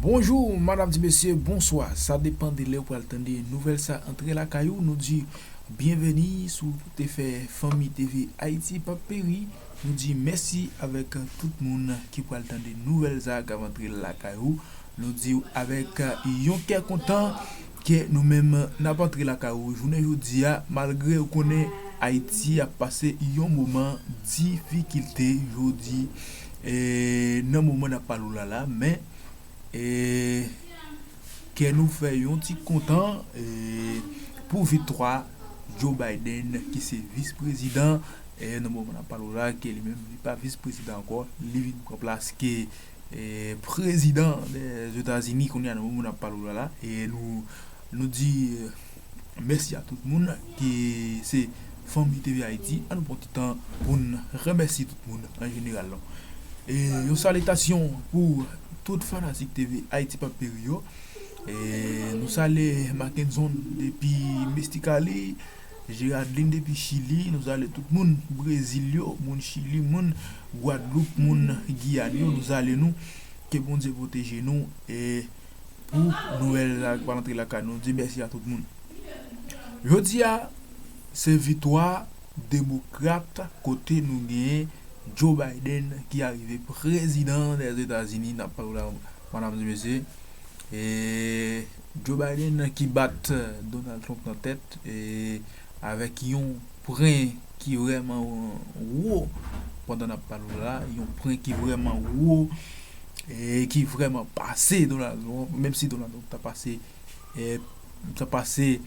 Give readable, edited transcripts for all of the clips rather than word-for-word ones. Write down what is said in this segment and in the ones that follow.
Bonjour, madame et messieurs, bonsoir. Ça dépend de l'heure pour attendre nouvelle ça entrer la caillou. Nous dit bienvenue sur TV Famille TV Haïti Papéry. Nous dit merci avec tout le monde qui peut attendre nouvelles ça avant entrer la caillou. Nous dit avec yon cœur content que nous-mêmes n'a pas entré la caillou. Journée aujourd'hui malgré qu'on est Haïti a passé un moment difficulté aujourd'hui et non moment n'a pas là mais et que nous faisons petit content pour victoire Joe Biden qui c'est vice-président et nous moment n'a pas là qui lui-même pas vice-président encore il vient en place qui est président des États-Unis qu'on a nous moment n'a pas là et nous dit merci à tout le monde qui c'est Famille TV Haïti à nous prendre temps pour remercier tout le monde en général et une salutation pour toute fanatique TV Haïti Papéry et nous saluons Mackenzie depuis Mysticali, Géraldine depuis Chili, nous saluons tout le monde Brésil, mon Chili, mon Guadeloupe, mon Guyane, nous saluons nous que bon Dieu protège nous et pour Noël pour rentrer la canne, nous disons merci à tout le monde. Je dis à c'est victoire démocrate côté nous gagne Joe Biden qui est arrivé président des États-Unis n'a pas là madame et messieurs et Joe Biden qui bat Donald Trump en tête et avec un point qui vraiment haut pendant la parole là un point qui vraiment haut et qui vraiment passé Donald Trump même si Donald Trump a passé et ça passé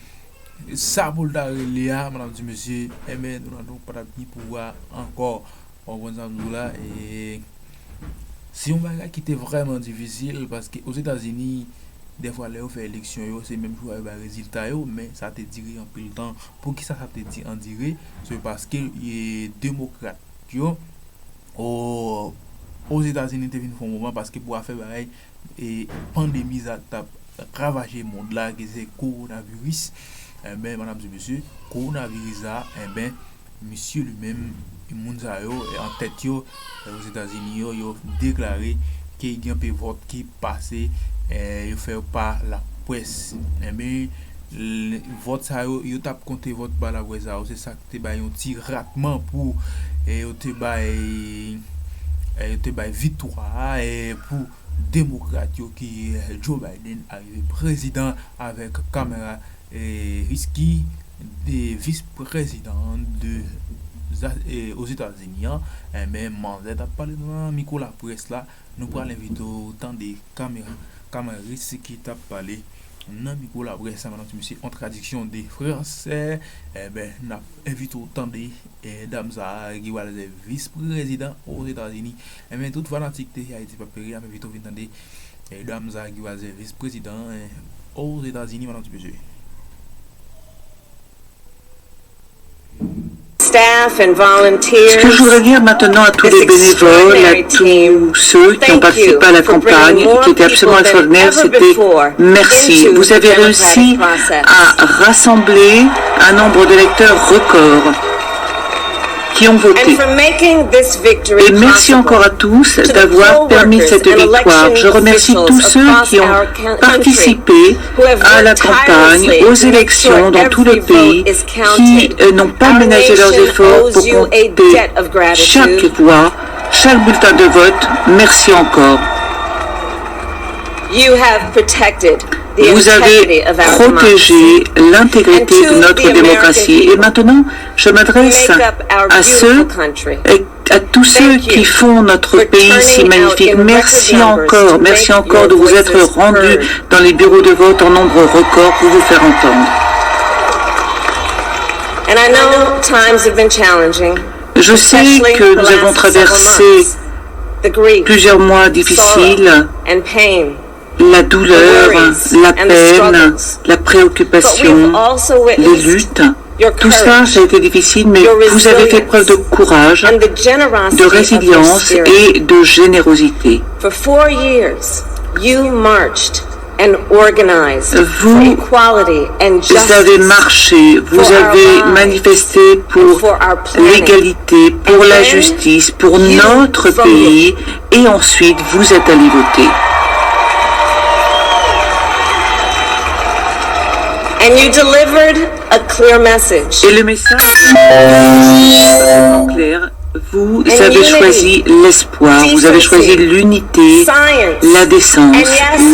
ça pour la Léa madame et messieurs et mais Donald Trump pas ni pouvoir encore on va là et si on va qui était vraiment difficile parce que aux États-Unis des fois les fait élection c'est même pour avoir résultat mais ça te dirait un peu le temps pour qui ça te dit en dirait c'est parce que les démocrates aux États-Unis te vinn font moment parce que pour faire pareil et pandémie ça t'a ravagé le monde là qui c'est coronavirus ben madame et monsieur coronavirus là ben monsieur lui-même Mounzayo en tête aux États-Unis yo déclaré qu'il y a un vote qui passé il fait pas la presse mais le vote ça yo t'a compté vote par la presse c'est ça que te un petit ratement pour te victoire et pour démocrate qui Joe Biden arrivé président avec Kamala Risky des vice-présidents aux États-Unis mais Manzet a parlé dans micro la presse là nous pour l'inviter autant des caméristes qui t'a parlé dans micro la presse madame monsieur en traduction des français n'a invité autant des dames qui va les vice-président aux États-Unis mais toute fanatique de Haïti Papéry invité venir des dames qui va les vice-président aux États-Unis madame monsieur Ce que je voudrais dire maintenant à tous les bénévoles, à tous ceux qui ont participé à la campagne et qui étaient absolument extraordinaires, c'était merci. Vous avez réussi à rassembler un nombre d'électeurs record qui ont voté. Et merci encore à tous d'avoir permis cette victoire. Je remercie tous ceux qui ont participé à la campagne, aux élections dans tout le pays, qui n'ont pas ménagé leurs efforts pour compter chaque voix, chaque bulletin de vote. Merci encore. Vous avez protégé l'intégrité de notre démocratie. Et maintenant, je m'adresse à tous ceux qui font notre pays si magnifique. Merci encore de vous être rendus dans les bureaux de vote en nombre record pour vous faire entendre. Je sais que nous avons traversé plusieurs mois difficiles. La douleur, la peine, la préoccupation, les luttes, tout ça, ça a été difficile, mais vous avez fait preuve de courage, de résilience et de générosité. Vous avez marché, vous avez manifesté pour l'égalité, pour la justice, pour notre pays, et ensuite vous êtes allé voter. And you delivered a clear message. Et le message est parfaitement clair. Vous avez choisi l'espoir, vous avez choisi l'unité, la décence,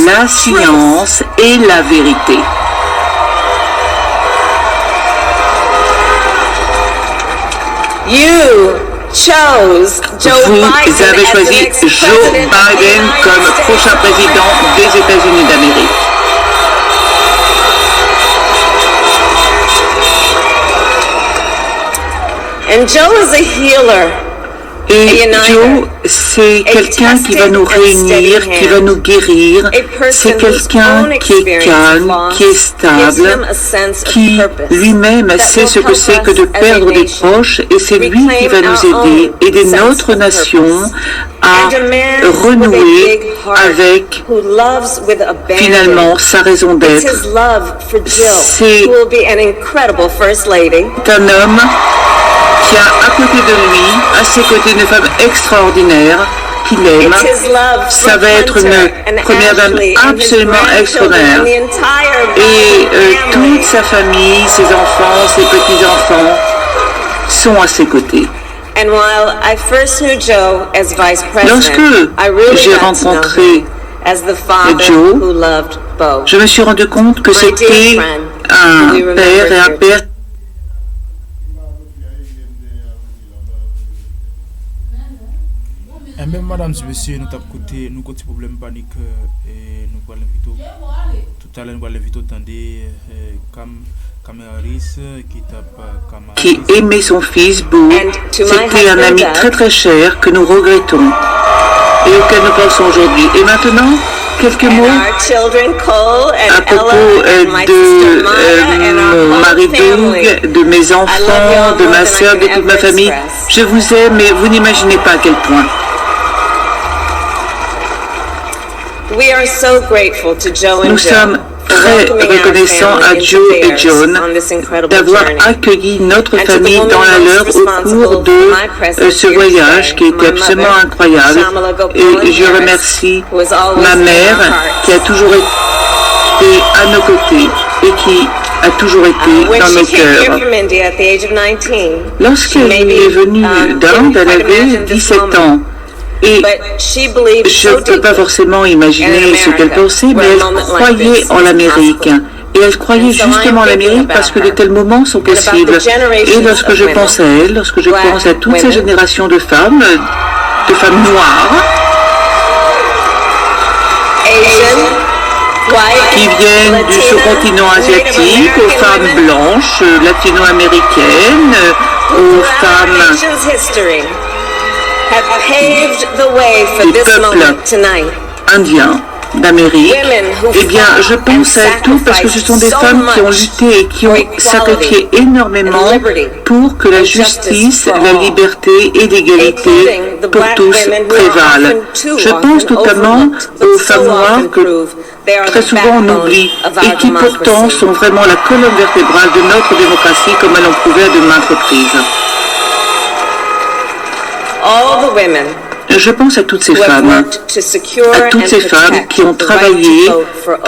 la science et la vérité. Vous avez choisi Joe Biden comme prochain président des États-Unis d'Amérique. And Joe is a healer. Et Joe, c'est quelqu'un qui va nous réunir, qui va nous guérir. C'est quelqu'un qui est calme, qui est stable, qui lui-même sait ce que c'est que de perdre des proches. Et c'est lui qui va nous aider notre nation à renouer avec finalement sa raison d'être. C'est un homme qui a à côté de lui, à ses côtés, une femme extraordinaire qu'il aime. Ça va être une première dame absolument extraordinaire. Et toute sa famille, ses enfants, ses petits-enfants sont à ses côtés. Lorsque j'ai rencontré Joe, je me suis rendu compte que c'était un père et un père. Et même madame, monsieur, nous avons côté, nous côté problème panique et nous allons inviter tout à l'heure nous allons inviter qui aimait son fils Beau. C'était un ami très très cher que nous regrettons et auquel nous pensons aujourd'hui. Et maintenant, quelques mots à propos de mon mari Doug, de mes enfants, de ma sœur, de toute ma famille. Je vous aime, mais vous n'imaginez pas à quel point. Nous sommes très reconnaissants à Joe et John d'avoir accueilli notre famille dans la leur au cours de ce voyage qui était absolument incroyable. Et je remercie ma mère qui a toujours été à nos côtés et qui a toujours été dans nos cœurs. Lorsqu'elle est venue d'Inde, elle avait 17 ans. Et je ne peux pas forcément imaginer ce qu'elle pensait, mais elle croyait en l'Amérique. Et elle croyait justement en l'Amérique parce que de tels moments sont possibles. Et lorsque je pense à elle, lorsque je pense à toutes ces générations de femmes noires, qui viennent du sous-continent asiatique, aux femmes blanches, latino-américaines, aux femmes des peuples indiens d'Amérique, eh bien, je pense à elles toutes parce que ce sont des femmes qui ont lutté et qui ont sacrifié énormément pour que la justice, la liberté et l'égalité pour tous prévalent. Je pense notamment aux femmes noires que très souvent on oublie et qui pourtant sont vraiment la colonne vertébrale de notre démocratie comme elles l'ont prouvé à de maintes reprises. Je pense à toutes ces femmes, qui ont travaillé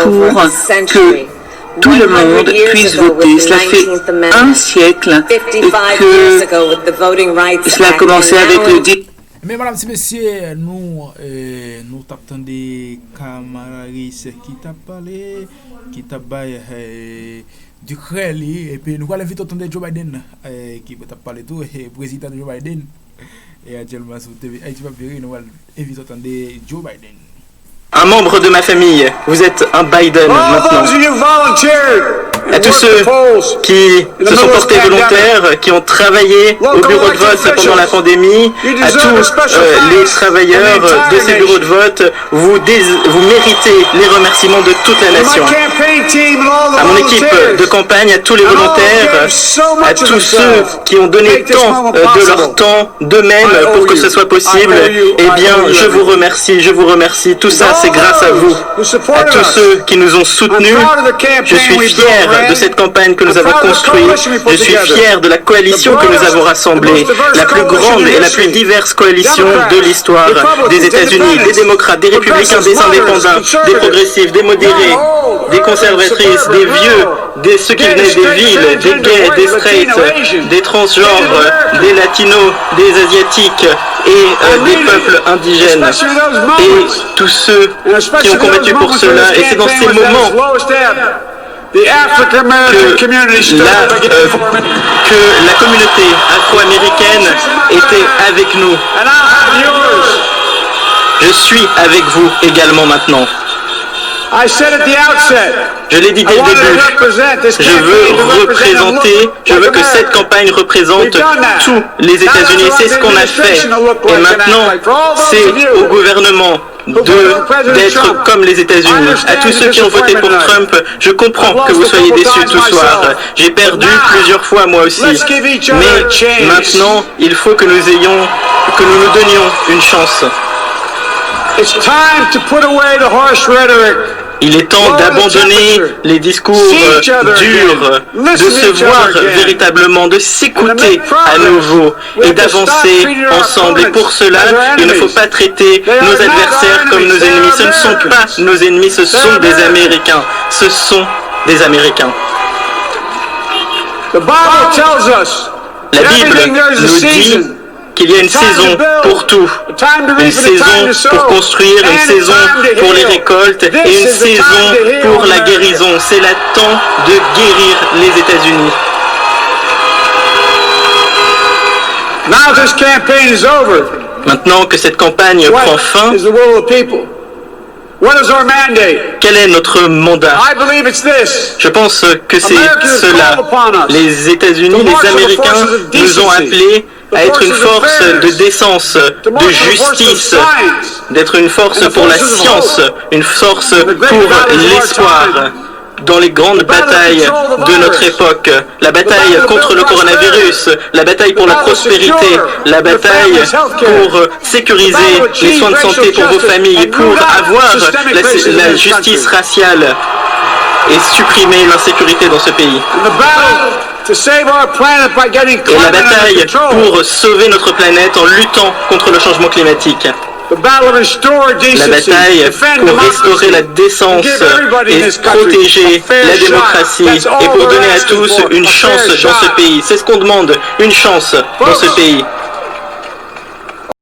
pour que tout le monde puisse voter. Cela fait un siècle que cela a commencé avec le dit. Mais madame et messieurs, nous t'attendons des camarades qui t'a parlé, qui t'a parlé du Créli, et puis nous allons inviter Joe Biden qui t'a parlé tout, et président Joe Biden. Et actuellement sur TV Haïti Papéry, nous allons inviter Joe Biden. Un membre de ma famille, vous êtes un Biden maintenant. À tous ceux qui se sont portés volontaires, qui ont travaillé au bureau de vote pendant la pandémie, à tous les travailleurs de ces bureaux de vote, vous méritez les remerciements de toute la nation. À mon équipe de campagne, à tous les volontaires, à tous ceux qui ont donné tant de leur temps d'eux-mêmes pour que ce soit possible, eh bien, je vous remercie. Tout ça, c'est grâce à vous. À tous ceux qui nous ont soutenus, je suis fier de cette campagne que nous avons construite. Je suis fier de la coalition que nous avons rassemblée, la plus grande et la plus diverse coalition de l'histoire des États-Unis, des démocrates, des républicains, des indépendants, des progressifs, des modérés, des conservatrices, des vieux, ceux qui venaient des villes, des gays, des straights, des transgenres, des latinos, des asiatiques et des peuples indigènes. Et tous ceux qui ont combattu pour cela. Et c'est dans ces moments que la communauté afro-américaine était avec nous. Je suis avec vous également maintenant. Je l'ai dit dès le début, je veux que cette campagne représente tous les États-Unis. C'est ce qu'on a fait. Et maintenant, c'est au gouvernement d'être comme les États-Unis. À tous ceux qui ont voté pour Trump, je comprends que vous soyez déçus tout soir. J'ai perdu plusieurs fois moi aussi. Mais maintenant, il faut que nous nous donnions une chance. Il est temps d'abandonner les discours durs, de se voir véritablement, de s'écouter à nouveau et d'avancer ensemble. Et pour cela, il ne faut pas traiter nos adversaires comme nos ennemis. Ce ne sont pas nos ennemis, ce sont des Américains. Ce sont des Américains. La Bible nous dit qu'il y a une saison pour tout, une saison pour construire, une saison pour les récoltes et une saison pour la guérison. C'est le temps de guérir les États-Unis. Maintenant que cette campagne prend fin, quel est notre mandat? Je pense que c'est cela. Les États-Unis, les Américains nous ont appelés à être une force de décence, de justice, d'être une force pour la science, une force pour l'espoir. Dans les grandes batailles de notre époque, la bataille contre le coronavirus, la bataille pour la prospérité, la bataille pour sécuriser les soins de santé pour vos familles, pour avoir la justice raciale et supprimer l'insécurité dans ce pays. Et la bataille pour sauver notre planète en luttant contre le changement climatique. La bataille pour restaurer la décence et protéger la démocratie et pour donner à tous une chance dans ce pays. C'est ce qu'on demande, une chance dans ce pays.